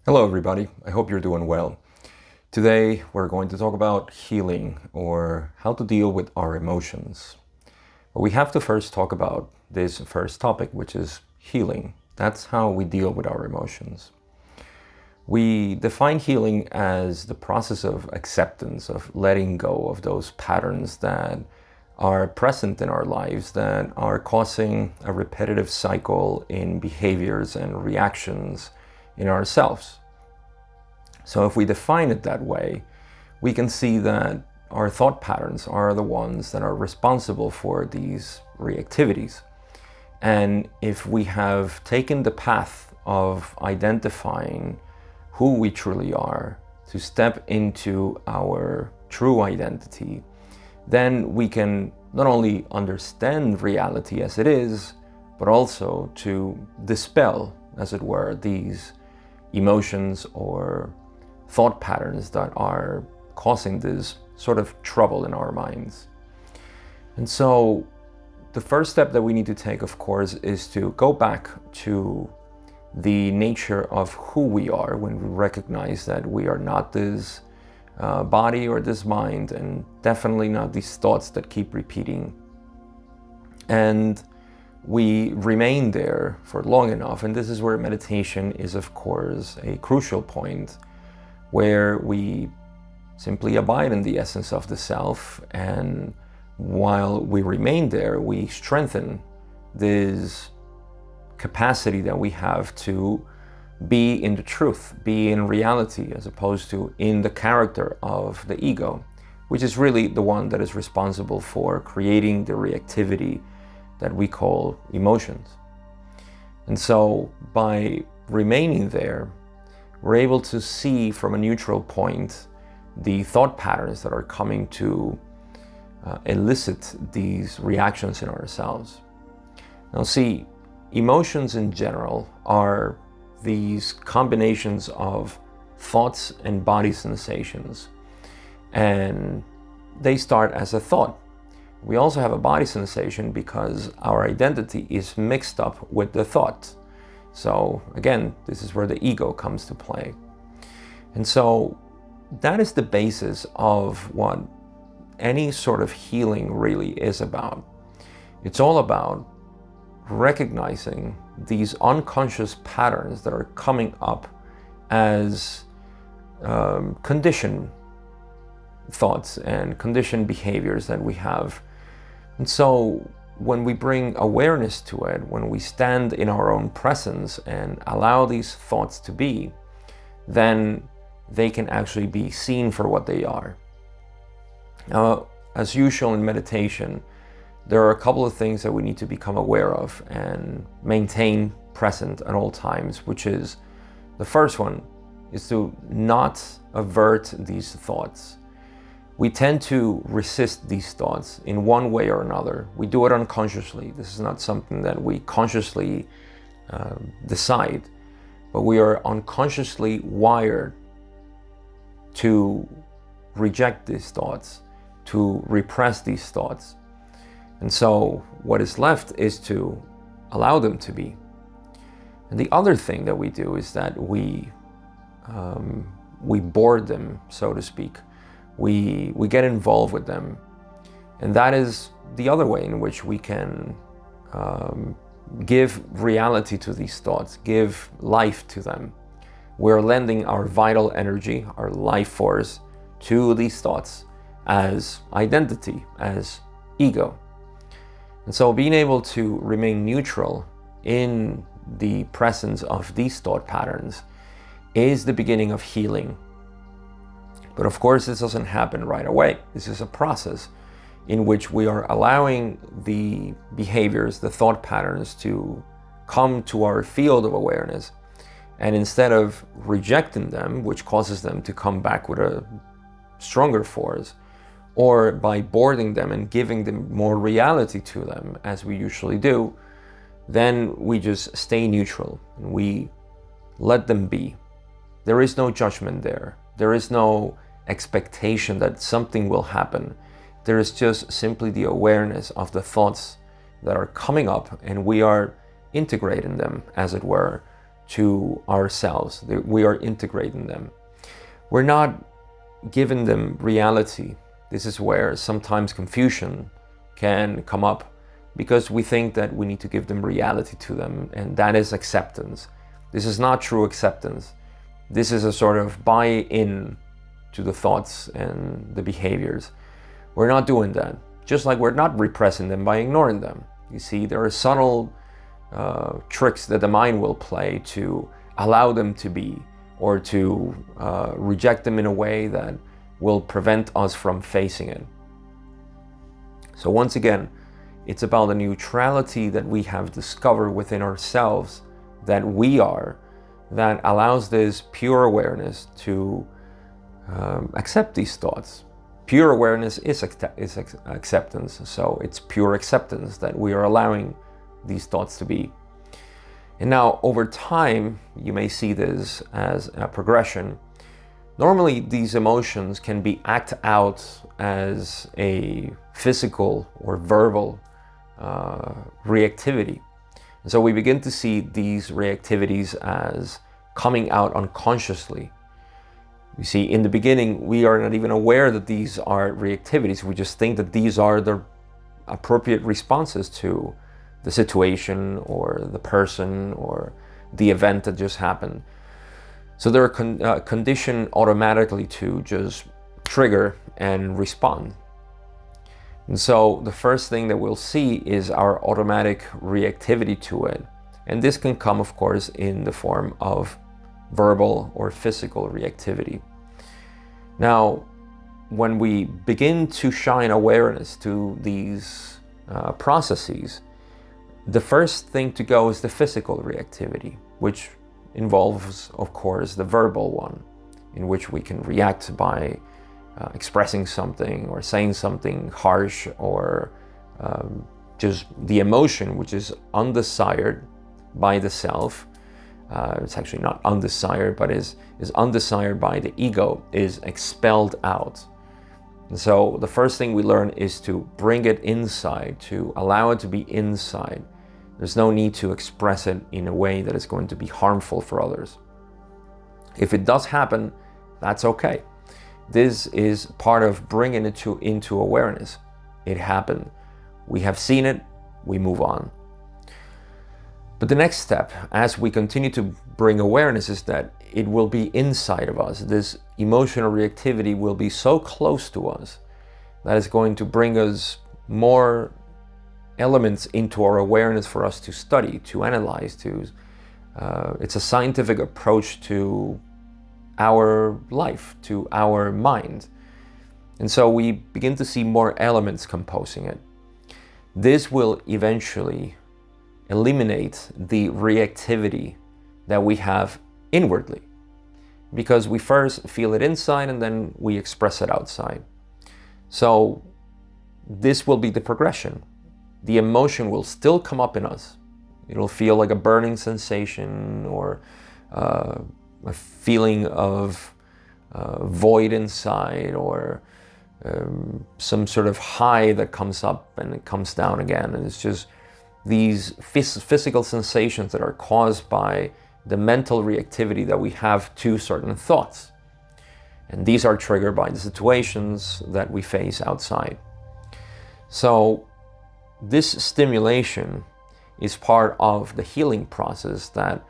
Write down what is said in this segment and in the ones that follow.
Hello everybody, I hope you're doing well. Today we're going to talk about healing or how to deal with our emotions. But we have to first talk about this first topic, which is healing. That's how we deal with our emotions. We define healing as the process of acceptance, of letting go of those patterns that are present in our lives that are causing a repetitive cycle in behaviors and reactions in ourselves. So if we define it that way, we can see that our thought patterns are the ones that are responsible for these reactivities. And if we have taken the path of identifying who we truly are to step into our true identity, then we can not only understand reality as it is, but also to dispel, as it were, these emotions or thought patterns that are causing this sort of trouble in our minds. And so the first step that we need to take, of course, is to go back to the nature of who we are when we recognize that we are not this body or this mind, and definitely not these thoughts that keep repeating. And we remain there for long enough, and this is where meditation is, of course, a crucial point, where we simply abide in the essence of the self, and while we remain there, we strengthen this capacity that we have to be in the truth, be in reality, as opposed to in the character of the ego, which is really the one that is responsible for creating the reactivity that we call emotions. And so by remaining there, we're able to see from a neutral point the thought patterns that are coming to elicit these reactions in ourselves. Now see, emotions in general are these combinations of thoughts and body sensations, and they start as a thought. We also have a body sensation because our identity is mixed up with the thought. So again, this is where the ego comes to play. And so that is the basis of what any sort of healing really is about. It's all about recognizing these unconscious patterns that are coming up as conditioned thoughts and conditioned behaviors that we have. And so when we bring awareness to it, when we stand in our own presence and allow these thoughts to be, then they can actually be seen for what they are. Now, as usual in meditation, there are a couple of things that we need to become aware of and maintain present at all times, which is, the first one is to not avert these thoughts. We tend to resist these thoughts in one way or another. We do it unconsciously. This is not something that we consciously decide, but we are unconsciously wired to reject these thoughts, to repress these thoughts. And so what is left is to allow them to be. And the other thing that we do is that we board them, so to speak. We get involved with them. And that is the other way in which we can give reality to these thoughts, give life to them. We're lending our vital energy, our life force, to these thoughts as identity, as ego. And so being able to remain neutral in the presence of these thought patterns is the beginning of healing. But of course, this doesn't happen right away. This is a process in which we are allowing the behaviors, the thought patterns, to come to our field of awareness. And instead of rejecting them, which causes them to come back with a stronger force, or by boarding them and giving them more reality to them, as we usually do, then we just stay neutral and we let them be. There is no judgment there. There is no expectation that something will happen. There is just simply the awareness of the thoughts that are coming up, and we are integrating them, as it were, to ourselves. We are integrating them. We're not giving them reality. This is where sometimes confusion can come up, because we think that we need to give them reality to them, and that is acceptance. This is not true acceptance. This is a sort of buy-in to the thoughts and the behaviors. We're not doing that. Just like we're not repressing them by ignoring them. You see, there are subtle tricks that the mind will play to allow them to be, or to reject them in a way that will prevent us from facing it. So once again, it's about the neutrality that we have discovered within ourselves that we are, that allows this pure awareness to accept these thoughts. Pure awareness is acceptance, so it's pure acceptance that we are allowing these thoughts to be. And now, over time, you may see this as a progression. Normally, these emotions can be acted out as a physical or verbal reactivity. And so we begin to see these reactivities as coming out unconsciously. You see, in the beginning, we are not even aware that these are reactivities. We just think that these are the appropriate responses to the situation or the person or the event that just happened. So they're conditioned automatically to just trigger and respond. And so the first thing that we'll see is our automatic reactivity to it. And this can come, of course, in the form of verbal or physical reactivity. Now, when we begin to shine awareness to these processes, the first thing to go is the physical reactivity, which involves, of course, the verbal one, in which we can react by expressing something or saying something harsh, or just the emotion, which is undesired by the self. It's actually not undesired, but is undesired by the ego, is expelled out. And so the first thing we learn is to bring it inside, to allow it to be inside. There's no need to express it in a way that is going to be harmful for others. If it does happen, that's okay. This is part of bringing it into awareness. It happened. We have seen it. We move on. But the next step, as we continue to bring awareness, is that it will be inside of us. This emotional reactivity will be so close to us that it's going to bring us more elements into our awareness for us to study, to analyze, it's a scientific approach to our life, to our mind. And so we begin to see more elements composing it. This will eventually eliminate the reactivity that we have inwardly, because we first feel it inside and then we express it outside. So this will be the progression. The emotion will still come up in us. It'll feel like a burning sensation, or a feeling of void inside, or some sort of high that comes up and it comes down again. And it's just these physical sensations that are caused by the mental reactivity that we have to certain thoughts. And these are triggered by the situations that we face outside. So this stimulation is part of the healing process that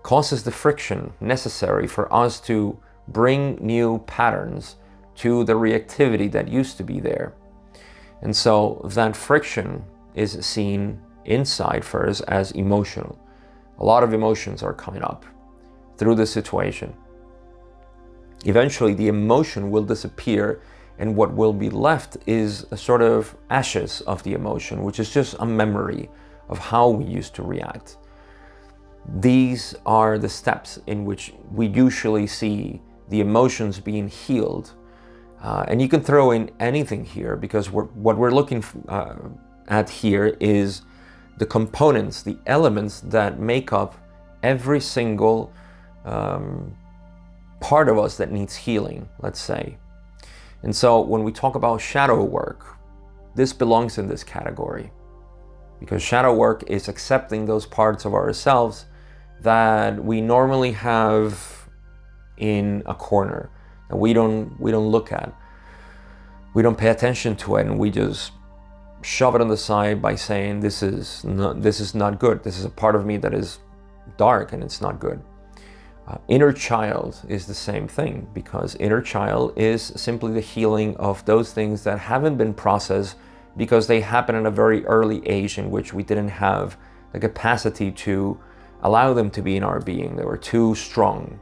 causes the friction necessary for us to bring new patterns to the reactivity that used to be there. And so that friction is seen inside first as emotional. A lot of emotions are coming up through the situation. Eventually the emotion will disappear, and what will be left is a sort of ashes of the emotion, which is just a memory of how we used to react. These are the steps in which we usually see the emotions being healed. And you can throw in anything here, because what we're looking at here is the components, the elements that make up every single part of us that needs healing, let's say. And so when we talk about shadow work, this belongs in this category, because shadow work is accepting those parts of ourselves that we normally have in a corner that we don't look at. We don't pay attention to it, and we just shove it on the side by saying this is not good. This is a part of me that is dark and it's not good. Inner child is the same thing, because inner child is simply the healing of those things that haven't been processed because they happen at a very early age in which we didn't have the capacity to allow them to be in our being. They were too strong.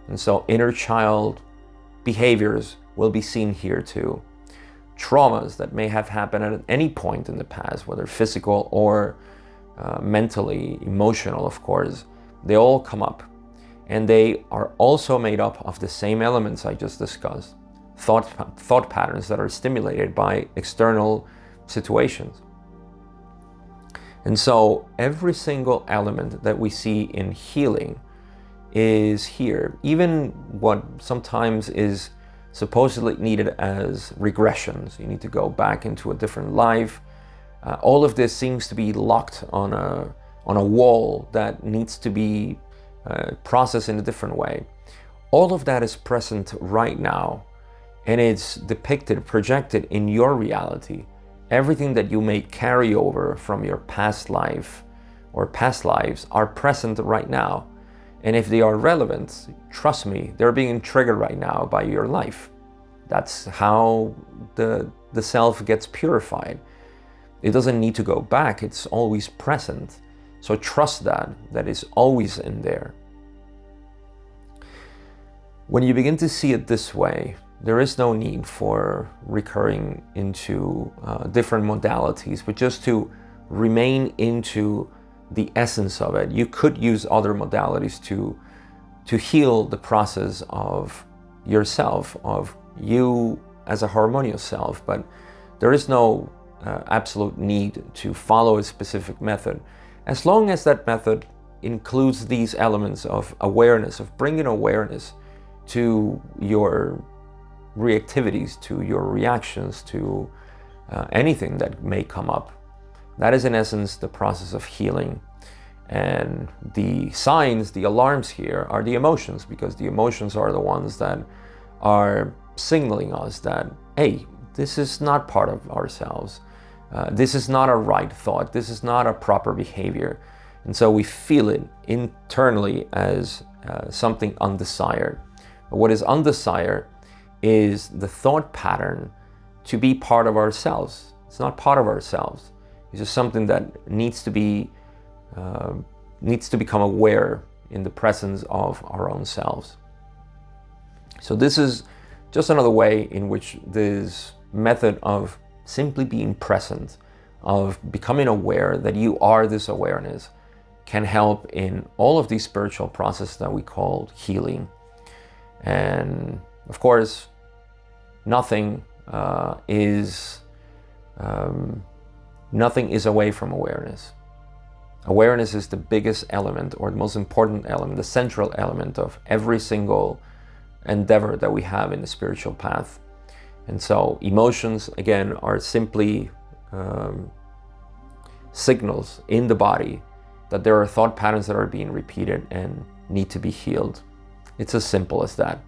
And so inner child behaviors will be seen here too. Traumas that may have happened at any point in the past, whether physical or mentally, emotional, of course, they all come up. And they are also made up of the same elements I just discussed. Thought patterns that are stimulated by external situations. And so every single element that we see in healing is here. Even what sometimes is supposedly needed as regressions. You need to go back into a different life. All of this seems to be locked on a wall that needs to be processed in a different way. All of that is present right now, and it's depicted, projected in your reality. Everything that you may carry over from your past life or past lives are present right now. And if they are relevant, trust me, they're being triggered right now by your life. That's how the self gets purified. It doesn't need to go back, it's always present. So trust that is always in there. When you begin to see it this way, there is no need for recurring into different modalities, but just to remain into the essence of it. You could use other modalities to heal the process of yourself, of you as a harmonious self, but there is no absolute need to follow a specific method, as long as that method includes these elements of awareness, of bringing awareness to your reactivities, to your reactions, to anything that may come up. That is in essence the process of healing. And the signs, the alarms here are the emotions, because the emotions are the ones that are signaling us that, hey, this is not part of ourselves. This is not a right thought. This is not a proper behavior. And so we feel it internally as something undesired. But what is undesired is the thought pattern to be part of ourselves. It's not part of ourselves. It's just something that needs to become aware in the presence of our own selves. So this is just another way in which this method of simply being present, of becoming aware that you are this awareness, can help in all of these spiritual processes that we call healing. And of course, nothing is away from awareness. Awareness is the biggest element, or the most important element, the central element of every single endeavor that we have in the spiritual path. And so emotions, again, are simply signals in the body that there are thought patterns that are being repeated and need to be healed. It's as simple as that.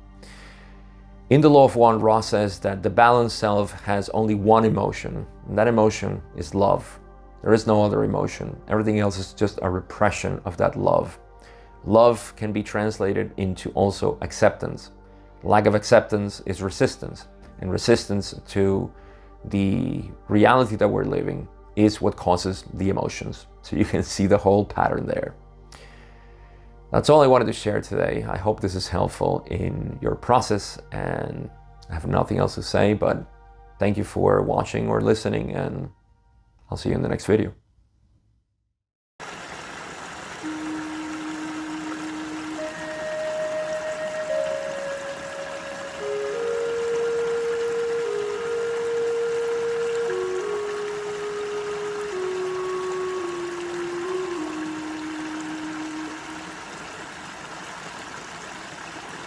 In the Law of One, Ra says that the balanced self has only one emotion, and that emotion is love. There is no other emotion. Everything else is just a repression of that love. Love can be translated into also acceptance. Lack of acceptance is resistance, and resistance to the reality that we're living is what causes the emotions. So you can see the whole pattern there. That's all I wanted to share today. I hope this is helpful in your process, and I have nothing else to say, but thank you for watching or listening, and I'll see you in the next video.